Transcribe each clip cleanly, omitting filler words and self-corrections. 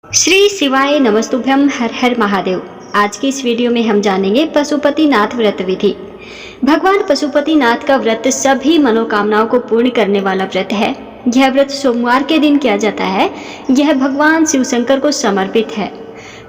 श्री शिवाय नमस्तुभ्यम, हर हर महादेव। आज की इस वीडियो में हम जानेंगे पशुपतिनाथ व्रत विधि। भगवान पशुपतिनाथ का व्रत सभी मनोकामनाओं को पूर्ण करने वाला व्रत है। यह व्रत सोमवार के दिन किया जाता है। यह भगवान शिव शंकर को समर्पित है।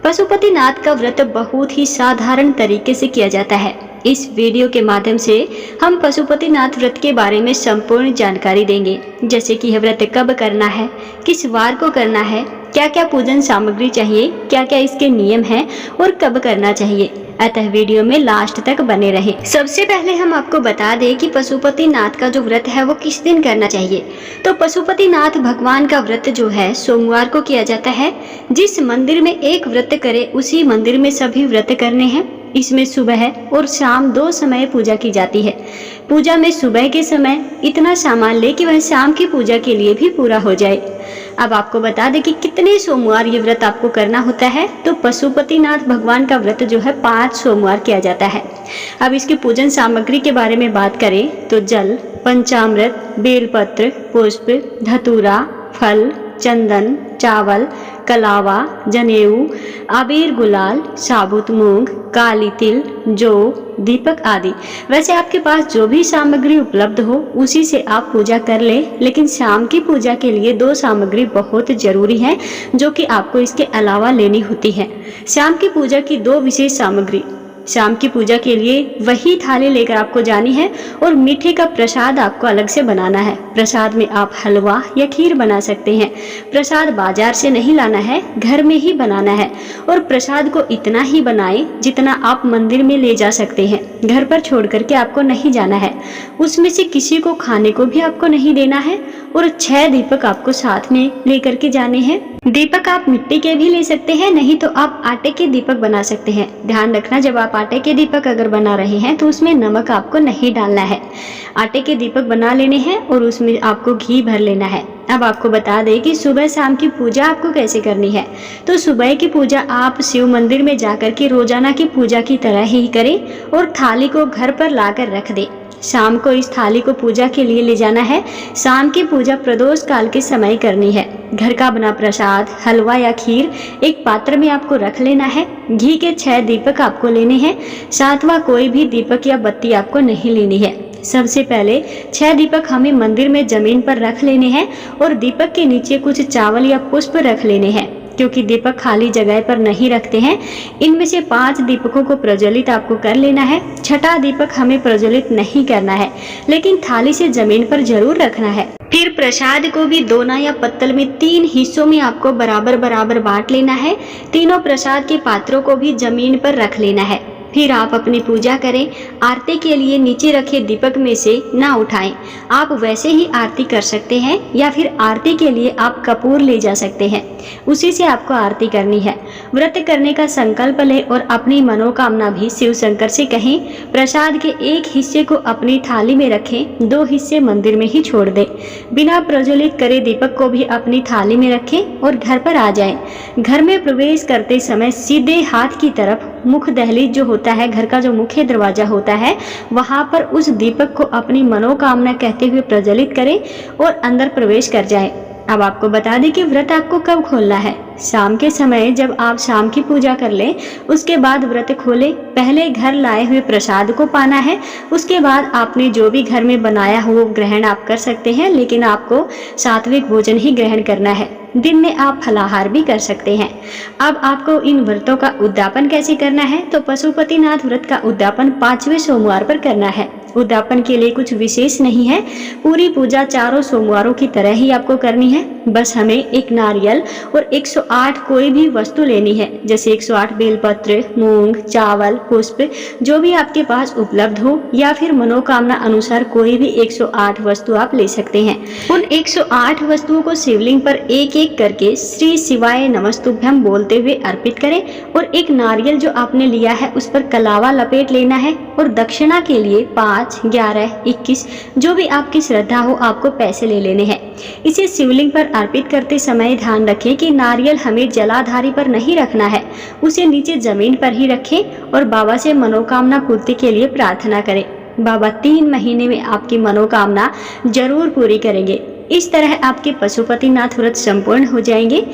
पशुपतिनाथ का व्रत बहुत ही साधारण तरीके से किया जाता है। इस वीडियो के माध्यम से हम पशुपतिनाथ व्रत के बारे में संपूर्ण जानकारी देंगे, जैसे कि यह व्रत कब करना है, किस वार को करना है, क्या क्या पूजन सामग्री चाहिए, क्या क्या इसके नियम हैं और कब करना चाहिए। अतः वीडियो में लास्ट तक बने रहे। सबसे पहले हम आपको बता दें कि पशुपतिनाथ का जो व्रत है वो किस दिन करना चाहिए। तो पशुपतिनाथ भगवान का व्रत जो है सोमवार को किया जाता है। जिस मंदिर में एक व्रत करे उसी मंदिर में सभी व्रत करने हैं। इसमें सुबह और शाम दो समय पूजा की जाती है। पूजा में सुबह के समय इतना सामान ले कि वह शाम की पूजा के लिए भी पूरा हो जाए। अब आपको बता दें कि कितने सोमवार ये व्रत आपको करना होता है। तो पशुपतिनाथ भगवान का व्रत जो है 5 सोमवार किया जाता है। अब इसकी पूजन सामग्री के बारे में बात करें तो जल, पंचामृत, बेलपत्र, पुष्प, धतूरा, फल, चंदन, चावल, कलावा, जनेऊ, अबीर, गुलाल, साबुत मूंग, काली तिल, जौ, दीपक आदि। वैसे आपके पास जो भी सामग्री उपलब्ध हो उसी से आप पूजा कर ले, लेकिन शाम की पूजा के लिए 2 सामग्री बहुत जरूरी है जो कि आपको इसके अलावा लेनी होती है। शाम की पूजा की 2 विशेष सामग्री। शाम की पूजा के लिए वही थाली लेकर आपको जानी है और मीठे का प्रसाद आपको अलग से बनाना है। प्रसाद में आप हलवा या खीर बना सकते हैं। प्रसाद बाजार से नहीं लाना है, घर में ही बनाना है। और प्रसाद को इतना ही बनाएं जितना आप मंदिर में ले जा सकते हैं। घर पर छोड़ करके आपको नहीं जाना है। उसमें से किसी को खाने को भी आपको नहीं देना है। और 6 दीपक आपको साथ में लेकर के जाने हैं। दीपक आप मिट्टी के भी ले सकते हैं, नहीं तो आप आटे के दीपक बना सकते हैं। ध्यान रखना, जब आप आटे के दीपक अगर बना रहे हैं तो उसमें नमक आपको नहीं डालना है। आटे के दीपक बना लेने हैं और उसमें आपको घी भर लेना है। अब आपको बता दें कि सुबह शाम की पूजा आपको कैसे करनी है। तो सुबह की पूजा आप शिव मंदिर में जाकर के रोजाना की पूजा की तरह ही करें और थाली को घर पर लाकर रख दें। शाम को इस थाली को पूजा के लिए ले जाना है। शाम की पूजा प्रदोष काल के समय करनी है। घर का बना प्रसाद, हलवा या खीर एक पात्र में आपको रख लेना है। घी के 6 दीपक आपको लेने हैं। 7वां कोई भी दीपक या बत्ती आपको नहीं लेनी है। सबसे पहले 6 दीपक हमें मंदिर में जमीन पर रख लेने हैं और दीपक के नीचे कुछ चावल या पुष्प रख लेने हैं, क्योंकि दीपक खाली जगह पर नहीं रखते हैं। इनमें से 5 दीपकों को प्रज्वलित आपको कर लेना है। 6ठा दीपक हमें प्रज्वलित नहीं करना है, लेकिन थाली से जमीन पर जरूर रखना है। फिर प्रसाद को भी दोना या पत्तल में 3 हिस्सों में आपको बराबर बराबर बांट लेना है। तीनों प्रसाद के पात्रों को भी जमीन पर रख लेना है। फिर आप अपनी पूजा करें। आरती के लिए नीचे रखे दीपक में से ना उठाएं। आप वैसे ही आरती कर सकते हैं या फिर आरती के लिए आप कपूर ले जा सकते हैं, उसी से आपको आरती करनी है। व्रत करने का संकल्प लें और अपनी मनोकामना भी शिव शंकर से कहें। प्रसाद के एक हिस्से को अपनी थाली में रखें, 2 हिस्से मंदिर में ही छोड़ दें। बिना प्रज्वलित करे दीपक को भी अपनी थाली में रखें और घर पर आ जाएं। घर में प्रवेश करते समय सीधे हाथ की तरफ मुख दहलीज जो होता है, घर का जो मुख्य दरवाजा होता है, वहां पर उस दीपक को अपनी मनोकामना कहते हुए प्रज्वलित करें और अंदर प्रवेश कर जाएं। अब आपको बता दें कि व्रत आपको कब खोलना है। शाम के समय जब आप शाम की पूजा कर लें उसके बाद व्रत खोलें। पहले घर लाए हुए प्रसाद को पाना है। उसके बाद आपने जो भी घर में बनाया हो वो ग्रहण आप कर सकते हैं, लेकिन आपको सात्विक भोजन ही ग्रहण करना है। दिन में आप फलाहार भी कर सकते हैं। अब आपको इन व्रतों का उद्यापन कैसे करना है। तो पशुपतिनाथ व्रत का उद्यापन 5वें सोमवार पर करना है। उद्यापन के लिए कुछ विशेष नहीं है। पूरी पूजा चारों सोमवारों की तरह ही आपको करनी है। बस हमें एक नारियल और 108 कोई भी वस्तु लेनी है, जैसे 108 बेलपत्र, मूंग, चावल, पुष्प, जो भी आपके पास उपलब्ध हो, या फिर मनोकामना अनुसार कोई भी 108 वस्तु आप ले सकते हैं। उन 108 वस्तुओं को शिवलिंग पर एक एक करके श्री शिवाय नमस्तुभ्यम बोलते हुए अर्पित करें और एक नारियल जो आपने लिया है उस पर कलावा लपेट लेना है। और दक्षिणा के लिए 5, 11, 21 जो भी आपकी श्रद्धा हो आपको पैसे ले लेने हैं। इसे शिवलिंग पर अर्पित करते समय ध्यान रखें कि नारियल हमें जलाधारी पर नहीं रखना है, उसे नीचे जमीन पर ही रखें और बाबा से मनोकामना पूर्ति के लिए प्रार्थना करें। बाबा 3 महीने में आपकी मनोकामना जरूर पूरी करेंगे। इस तरह आपके पशुपतिनाथ व्रत संपूर्ण हो जाएंगे।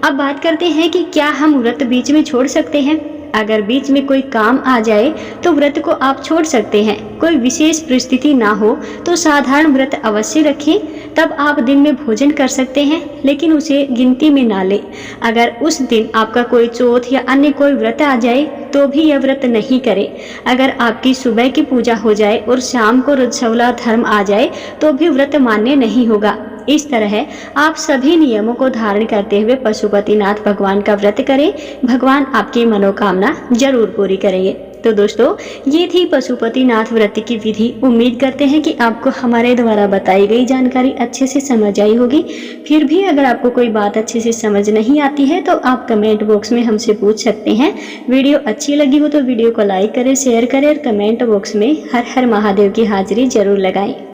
अब बात करते हैं कि क्या हम व्रत बीच में छोड़ सकते हैं। अगर बीच में कोई काम आ जाए तो व्रत को आप छोड़ सकते हैं। कोई विशेष परिस्थिति ना हो तो साधारण व्रत अवश्य रखें। तब आप दिन में भोजन कर सकते हैं, लेकिन उसे गिनती में ना लें। अगर उस दिन आपका कोई चौथ या अन्य कोई व्रत आ जाए तो भी यह व्रत नहीं करें। अगर आपकी सुबह की पूजा हो जाए और शाम को रजस्वला धर्म आ जाए तो भी व्रत मान्य नहीं होगा। इस तरह आप सभी नियमों को धारण करते हुए पशुपतिनाथ भगवान का व्रत करें। भगवान आपकी मनोकामना जरूर पूरी करेंगे। तो दोस्तों, ये थी पशुपतिनाथ व्रत की विधि। उम्मीद करते हैं कि आपको हमारे द्वारा बताई गई जानकारी अच्छे से समझ आई होगी। फिर भी अगर आपको कोई बात अच्छे से समझ नहीं आती है तो आप कमेंट बॉक्स में हमसे पूछ सकते हैं। वीडियो अच्छी लगी हो तो वीडियो को लाइक करें, शेयर करें और कमेंट बॉक्स में हर हर महादेव की हाजिरी जरूर लगाएं।